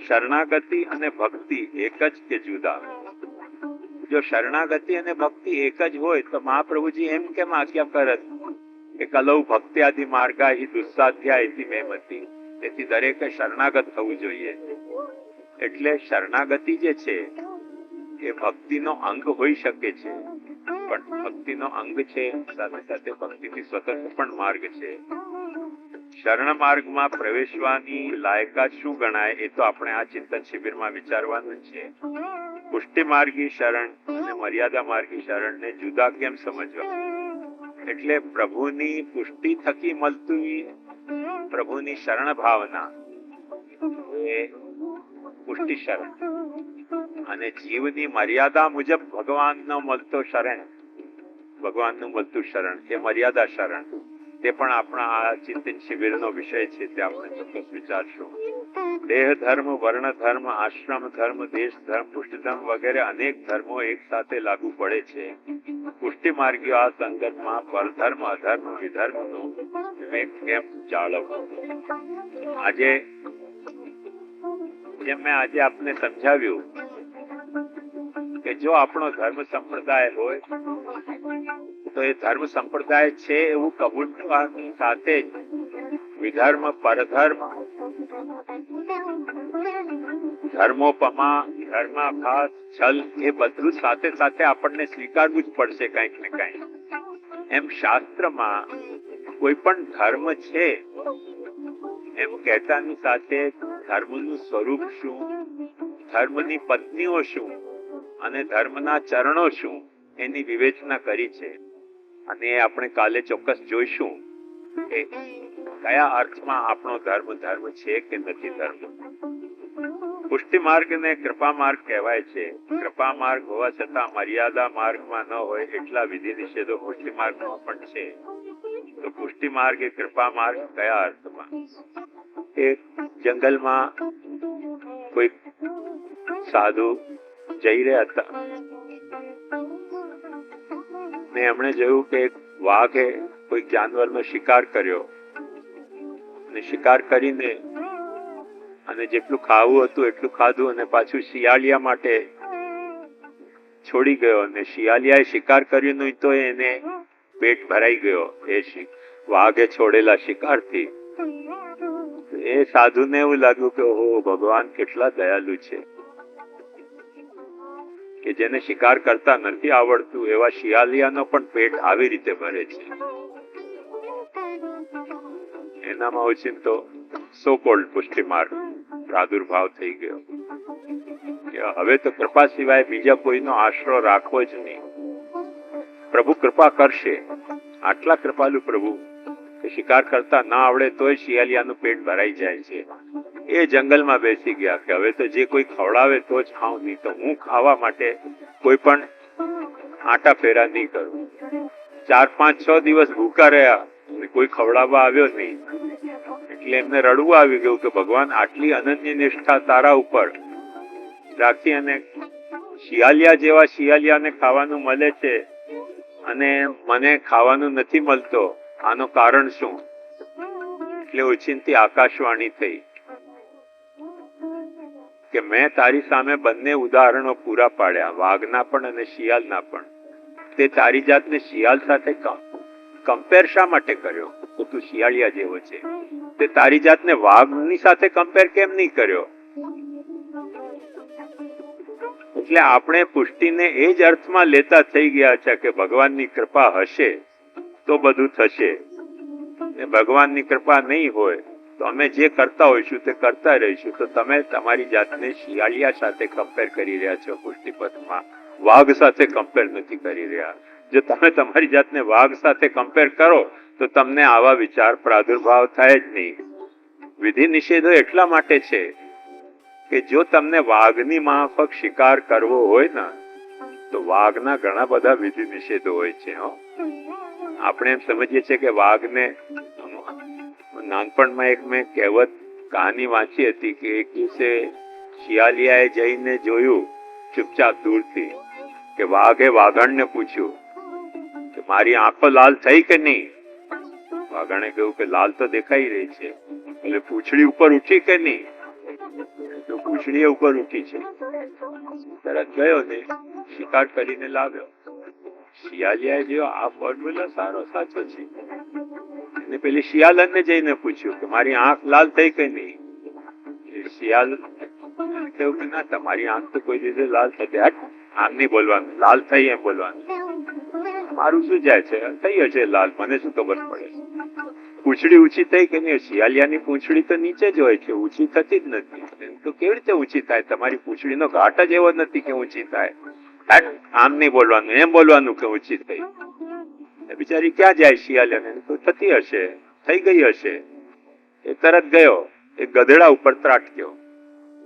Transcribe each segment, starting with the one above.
શરણાગતિ અને ભક્તિ એક જ કે જુદા? જો શરણાગતિ અને ભક્તિ એક જ હોય તો મહાપ્રભુજી એમ કેમ આજ્ઞા કરત કે કલૌ ભક્ત્યાદિ માર્ગા હિ દુસ્સાધ્યા ઇતિ મે મતિ? તેથી દરેકે શરણાગત થવું જોઈએ. એટલે શરણાગતિ જે છે એ ભક્તિનો અંગ હોઈ શકે છે, પણ ભક્તિનો અંગ છે સાથે સાથે ભક્તિથી સ્વતંત્ર પણ માર્ગ છે. શરણ માર્ગમાં પ્રવેશવાની લાયકાત શું ગણાય એ તો આપણે આ ચિંતન શિબિરમાં વિચારવાનું છે. પુષ્ટિ માર્ગી શરણ અને મર્યાદા માર્ગી શરણને જુદા કેમ સમજવા? એટલે પ્રભુની પુષ્ટિ થકી મળતી પ્રભુની શરણ ભાવના એ પુષ્ટિ શરણ, અને જીવની મર્યાદા મુજબ ભગવાનનો મળતો શરણ, ભગવાનનું મળતું શરણ એ મર્યાદા શરણ. તે પણ આપણા આ ચિંતન શિબિરનો વિષય છે, તે આપણે ચોક્કસ વિચારશું. દેહ ધર્મ, વર્ણ ધર્મ, આશ્રમ ધર્મ, દેશ ધર્મ, પુષ્ટિ ધર્મ વગેરે અનેક ધર્મો એક સાથે લાગુ પડે છે. પુષ્ટિ માર્ગીઓ આ સંદર્ભમાં પરધર્મ, અધર્મ, વિધર્મનો વિવેક કેમ જાળવવો? આજે જેમ મેં આજે આપને સમજાવ્યું કે જો આપણો ધર્મ સંપ્રદાય હોય તો એ ધર્મ સંપ્રદાય છે એવું કબૂલ કરવાની સાથે જ વિધર્મ, પરધર્મ, ધર્મોપમા, ધર્માભાસ, છલ એ બધું સાથે સાથે આપણને સ્વીકારવું જ પડશે કંઈક ને કંઈક. એમ શાસ્ત્રમાં કોઈ પણ ધર્મ છે એમ કહેતાની સાથે ધર્મનું સ્વરૂપ શું, ધર્મની પત્નીઓ શું અને ધર્મના ચરણો શું એની વિવેચના કરી છે. અને એ આપણે કાલે ચોક્કસ જોઈશું કે કયા અર્થમાં આપણો ધર્મ ધર્મ છે કે નથી ધર્મ. પુષ્ટિ માર્ગ ને કૃપા માર્ગ કહેવાય છે. કૃપા માર્ગ હોવા છતાં મર્યાદા માર્ગમાં ન હોય એટલા વિધિ નિષેધો પુષ્ટિ માર્ગમાં પણ છે. તો પુષ્ટિ માર્ગ એ કૃપા માર્ગ કયા અર્થમાં? એ જંગલમાં કોઈ સાધુ જઈ રહ્યા હતા ને એમણે જોયું કે વાઘે કોઈ જાનવરનો શિકાર કર્યો અને શિકાર કરીને અને જેટલું ખાવું હતું એટલું ખાધું અને પાછું શિયાળિયા માટે છોડી ગયો. અને શિયાળિયાએ શિકાર કર્યું નહીં તો એને પેટ ભરાઈ ગયો એ વાઘે છોડેલા શિકારથી. એ સાધુને એવું લાગ્યું કે ઓહો, ભગવાન કેટલા દયાલુ છે કે જેને શિકાર કરતા નથી આવડતું એવા શિયાળિયાનો પણ પેટ આવી રીતે ભરે છે. એનામાં ઓચિંતો સો કોલ્ડ પુષ્ટિ માર્ગ પ્રાદુર્ભાવ થઈ ગયો કે હવે તો કૃપા સિવાય બીજા કોઈનો આશરો રાખવો જ નહીં. પ્રભુ કૃપા કરશે. આટલા કૃપાલુ પ્રભુ કે શિકાર કરતા ના આવડે તોય શિયાળિયાનું પેટ ભરાઈ જાય છે. એ જંગલમાં બેસી ગયા કે હવે તો જે કોઈ ખવડાવે તો જ ખાઉં, નહીં તો હું ખાવા માટે કોઈ પણ આટા ફેરા નહીં કરું. 4, 5, 6 દિવસ ભૂખા રહ્યા, કોઈ ખવડાવવા આવ્યો નહીં. એટલે એમને રડવું આવી ગયું કે ભગવાન આટલી અનન્ય નિષ્ઠા તારા ઉપર રાખી અને શિયાળિયા જેવા શિયાળિયાને ખાવાનું મળે છે અને મને ખાવાનું નથી મળતો, આનો કારણ શું? એટલે ઓચિંતી આકાશવાણી થઈ કે મેં તારી સામે બંને ઉદાહરણો પૂરા પાડ્યા, વાઘના પણ અને શિયાળના પણ. તે તારી જાતને શિયાળ સાથે કમ્પેર શા માટે કર્યો? તો તું શિયાળિયા જેવો છે. તે તારી જાતને વાઘની સાથે કમ્પેર કેમ નહીં કર્યો? એટલે આપણે પુષ્ટિને એ જ અર્થમાં લેતા થઈ ગયા છે કે ભગવાનની કૃપા હશે તો બધું થશે. ભગવાનની કૃપા નહીં હોય તો અમે જે કરતા હોઈશું તે કરતા રહીશું. તો તમે તમારી જાતને શિયાળિયા સાથે કમ્પેર કરી રહ્યા છો પુષ્ટિપથમાં, વાઘ સાથે કમ્પેર નથી કરી રહ્યા. જો તમે તમારી જાતને વાઘ સાથે કમ્પેર કરો તો તમને આવા વિચાર પ્રાદુર્ભાવ થાય જ નહીં. વિધિ નિષેધો એટલા માટે છે કે જો તમને વાઘની માફક શિકાર કરવો હોય ને તો વાઘના ઘણા બધા વિધિ નિષેધો હોય છે. આપણે એમ સમજીએ છીએ કે વાઘને, નાનપણમાં એક મેં કહેવત કહાની વાંચી હતી કે એક દિવસે શિયાળિયાએ જઈને જોયું ચૂપચાપ દૂરથી કે વાઘે વાઘણને પૂછ્યું કે મારી આંખો લાલ થઈ કે નહીં? વાઘણે કહ્યું કે લાલ તો દેખાઈ રહી છે. એટલે પૂંછડી ઉપર ઉઠી કે નહીં? તો પૂંછડી ઉપર ઉઠી છે. તરત ગયો ને શિકાર કરીને લાવ્યો. શિયાલિયાએ જો આ ફોર્મ્યુલા સાચો છે. એને પેલી શિયાળને જઈને પૂછ્યું કે મારી આંખ લાલ થઈ કે નહીં. શિયાળ કેવું કે ના, તમારી આંખ તો કોઈ દિવસે લાલ થતી. આમ નહીં બોલવાનું, લાલ થઈ એમ બોલવાનું. મારું શું જાય છે, થઈ હશે લાલ, મને શું ખબર પડે. પૂંછડી ઊંચી થઈ કે નહીં? શિયાલિયાની પૂંછડી તો નીચે જ હોય છે, ઊંચી થતી જ નથી. તો કેવી રીતે ઊંચી થાય? તમારી પૂંછડીનો ઘાટ જ એવો નથી કે ઊંચી થાય. આમ નહીં બોલવાનું, એમ બોલવાનું કે ઊંચી થઈ. બિચારી ક્યાં જાય શિયાલિયાને? તો થતી હશે, થઈ ગઈ હશે. એ તરત ગયો, એ ગધેડા ઉપર ત્રાટક્યો.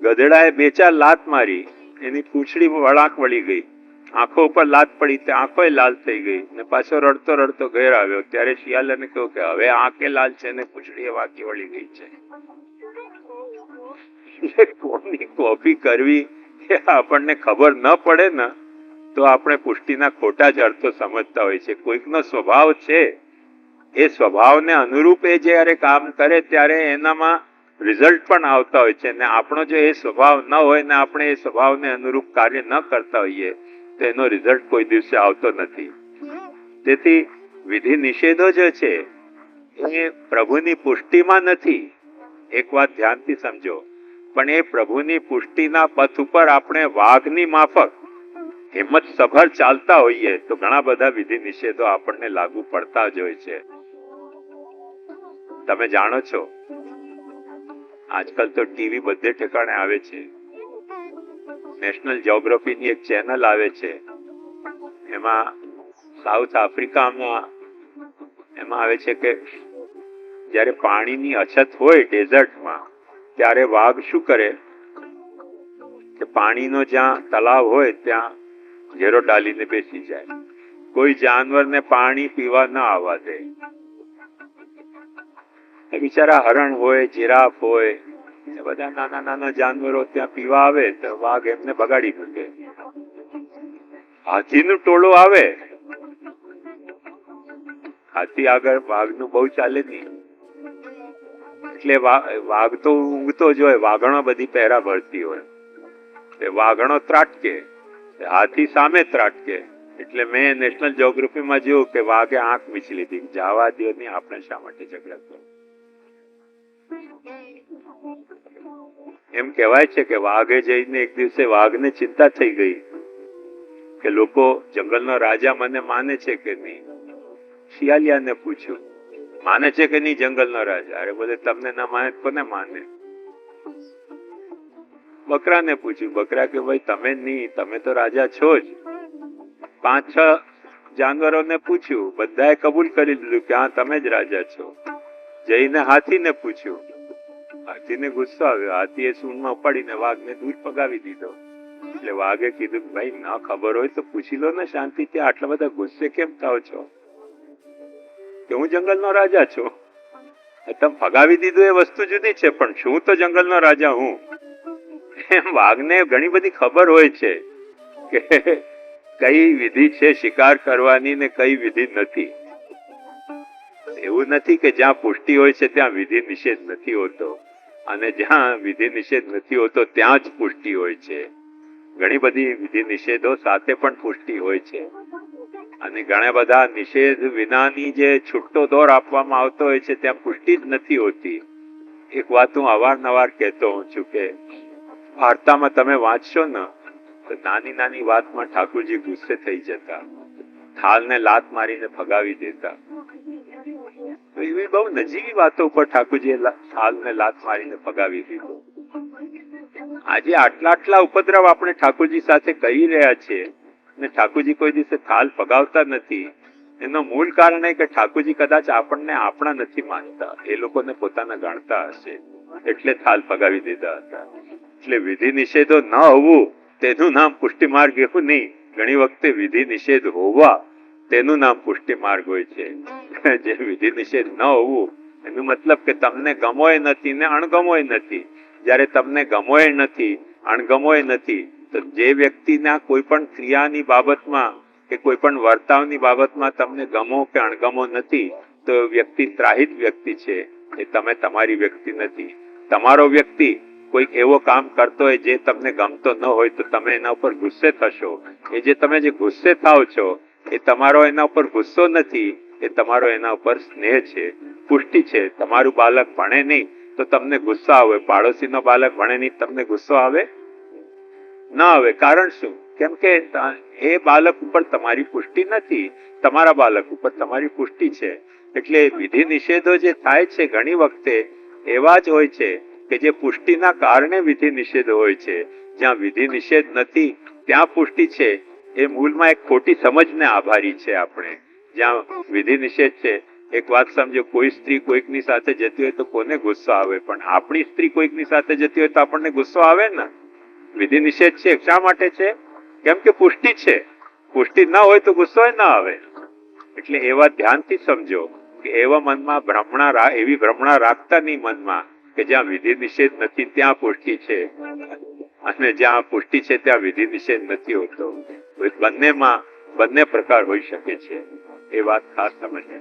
ગધેડાએ 2-4 લાત મારી, એની પૂંછડી વળાંક વળી ગઈ. આંખો ઉપર લાત પડી, તે આંખો લાલ થઈ ગઈ ને પાછો રડતો રડતો ઘેર આવ્યો. ત્યારે શિયાળને કહ્યું કે હવે આંખે લાલ છે ને પૂંછડી વાંકી વળી ગઈ છે. કોની કોપી કરવી એ આપણને ખબર ન પડે ને તો આપણે પુષ્ટિના ખોટા જ અર્થો સમજતા હોય છે. કોઈકનો સ્વભાવ છે, એ સ્વભાવને અનુરૂપ એ જયારે કામ કરે ત્યારે એનામાં રિઝલ્ટ પણ આવતા હોય છે. ને આપણો જો એ સ્વભાવ ન હોય ને આપણે એ સ્વભાવને અનુરૂપ કાર્ય ન કરતા હોઈએ તો એનો રિઝલ્ટ કોઈ દિવસે આવતો નથી. તેથી વિધિ નિષેધો જે છે એ પ્રભુની પુષ્ટિમાં નથી. એક વાત ધ્યાનથી સમજો. પણ એ પ્રભુની પુષ્ટિના પથ ઉપર આપણે વાઘની માફક હિંમત સભર ચાલતા હોઈએ તો ઘણા બધા વિધિ નિષેધો આપણને લાગુ પડતા જ હોય છે. તમે જાણો છો, આજકાલ તો ટીવી બધે ઠેકાણે આવે છે. નેશનલ જ્યોગ્રાફીની એક ચેનલ આવે છે, એમાં સાઉથ આફ્રિકામાં એમાં આવે છે કે જયારે પાણીની અછત હોય ડેઝર્ટમાં, ત્યારે વાઘ શું કરે કે પાણીનો જ્યાં તળાવ હોય ત્યાં ઘેરો ડાલીને બેસી જાય. કોઈ જાનવરને પાણી પીવા ન આવવા દે. બિચારા હરણ હોય, જીરાફ હોય, એ બધા નાના નાના જાનવરો ત્યાં પીવા આવે તો વાઘ એમને બગાડી મૂકે. હાથીનું ટોળું આવે, હાથી આગળ વાઘનું બહુ ચાલે નહીં. એટલે વાઘ તો ઊંઘતો જ હોય, વાઘણો બધી પહેરા ભરતી હોય. વાઘણો ત્રાટકે, હાથી સામે ત્રાટકે. એટલે મેં નેશનલ જ્યોગ્રાફીમાં જોયું કે વાઘે આંખ મીચી લીધી. જવા દો નહીં, આપણે શા માટે ઝઘડા કરો? એમ કહેવાય છે કે વાઘે જઈને એક દિવસે વાઘને ચિંતા થઈ ગઈ કે લોકો જંગલનો રાજા મને માને છે કે નહીં. શિયાલિયાને પૂછ્યું, માને છે કે નહીં જંગલનો રાજા? અરે બોલે તમને ના માને કોને માને? બકરાને પૂછ્યું. બકરા કે ભાઈ તમે નહીં, તમે તો રાજા છો જ. 5-6 જાનવરોને પૂછ્યું, બધાએ કબૂલ કરી લીધું કે હા તમે જ રાજા છો. જઈને હાથીને પૂછ્યું. હાથીને ગુસ્સો આવ્યો. હાથીએ સૂંઢમાં ઉપાડીને વાઘને દૂર પગાવી દીધો. એટલે વાઘે કીધું ભાઈ ના ખબર હોય તો પૂછી લો ને શાંતિથી, આટલા બધા ગુસ્સે કેમ થાવ છો કે હું જંગલનો રાજા છું? તમે ફગાવી દીધું એ વસ્તુ જુદી છે, પણ શું તો જંગલનો રાજા હું. એમ વાઘને ઘણી બધી ખબર હોય છે કે કઈ વિધિ છે શિકાર કરવાની ને કઈ વિધિ નથી. એવું નથી કે જ્યાં પુષ્ટિ હોય છે ત્યાં વિધિ નિષેધ નથી હોતો, અને જ્યાં વિધિ નિષેધ નથી હોતો ત્યાં જ પુષ્ટિ હોય છે. ઘણી બધી વિધિ નિષેધો સાથે પણ પુષ્ટિ હોય છે, અને ઘણા બધા નિષેધ વિનાની જે છૂટો દોર આપવામાં આવતો હોય છે ત્યાં પુષ્ટિ જ નથી હોતી. એક વાત હું અવારનવાર કહેતો હોઉં છું કે વાર્તામાં તમે વાંચશો ને તો નાની નાની વાતમાં ઠાકોરજી ગુસ્સે થઈ જતા, થાળને લાત મારીને ફગાવી દેતા. એવી બહુ નજીવી વાતો ઉપર ઠાકોરજીએ થાળને લાત મારીને ફગાવી દીધો. આજે આટલા ઉપદ્રવ આપણે ઠાકોરજી સાથે કરી રહ્યા છીએ ને ઠાકોરજી કોઈ દિવસે થાળ ફગાવતા નથી. એનો મૂળ કારણ એ કે ઠાકોરજી કદાચ આપણને આપણા નથી માનતા, એ લોકોને પોતાના ગણતા હશે એટલે થાળ ફગાવી દીધા હતા. એટલે વિધિ નિષેધો ન હોવું તેનું નામ પુષ્ટિ માર્ગ એવું નહીં. ઘણી વખતે વિધિ નિષેધ હોવા તેનું નામ પુષ્ટિ માર્ગ હોય છે. જે વિધિ નિષેધ ન હોવું એનું મતલબ કે તમને ગમોય નથી ને અણગમોય નથી. જયારે તમને ગમોય નથી, અણગમોય નથી, તો જે વ્યક્તિના કોઈ પણ ક્રિયાની બાબતમાં કે કોઈ પણ વર્તાવની બાબતમાં તમને ગમો કે અણગમો નથી તો વ્યક્તિ ત્રાહિત વ્યક્તિ છે. એ તમે તમારી વ્યક્તિ નથી. તમારો વ્યક્તિ કોઈક એવો કામ કરતો હોય જે તમને ગમતો ન હોય તો તમે એના ઉપર ગુસ્સે થશો. એ જે તમે જે ગુસ્સે થાવ છો એ તમારો એના ઉપર ગુસ્સો નથી, એ તમારો એના ઉપર સ્નેહ છે, પુષ્ટિ છે. તમારું બાળક ભણે નહીં તો તમને ગુસ્સો આવે, પાડોશીનો બાળક ભણે નહીં તમને ગુસ્સો આવે ના આવે. કારણ શું? કેમ કે એ બાળક ઉપર તમારી પુષ્ટિ નથી, તમારા બાળક ઉપર તમારી પુષ્ટિ છે. એટલે વિધિ નિષેધો જે થાય છે ઘણી વખતે એવા જ હોય છે કે જે પુષ્ટિના કારણે વિધિ નિષેધ હોય છે. જ્યાં વિધિ નિષેધ નથી ત્યાં પુષ્ટિ છે. એ મૂળમાં એક ખોટી સમજને આભારી છે આપણે. જ્યાં વિધિ નિષેધ છે, એક વાત સમજો, કોઈ સ્ત્રી કોઈકની સાથે જતી હોય તો કોને ગુસ્સો આવે? પણ આપણી સ્ત્રી કોઈકની સાથે જતી હોય તો આપણને ગુસ્સો આવે ને. વિધિ નિષેધ છે શા માટે છે? કેમ કે પુષ્ટિ છે. પુષ્ટિ ના હોય તો ગુસ્સો ના આવે. એટલે એવા ધ્યાનથી સમજો કે એવા મનમાં એવી ભ્રમણા રાખતા નહીં મનમાં કે જ્યાં વિધિ નિષેધ નથી ત્યાં પુષ્ટિ છે, અને જ્યાં પુષ્ટિ છે ત્યાં વિધિ નિષેધ નથી હોતો. બંને પ્રકાર હોઈ શકે છે. એ વાત ખાસ સમજે.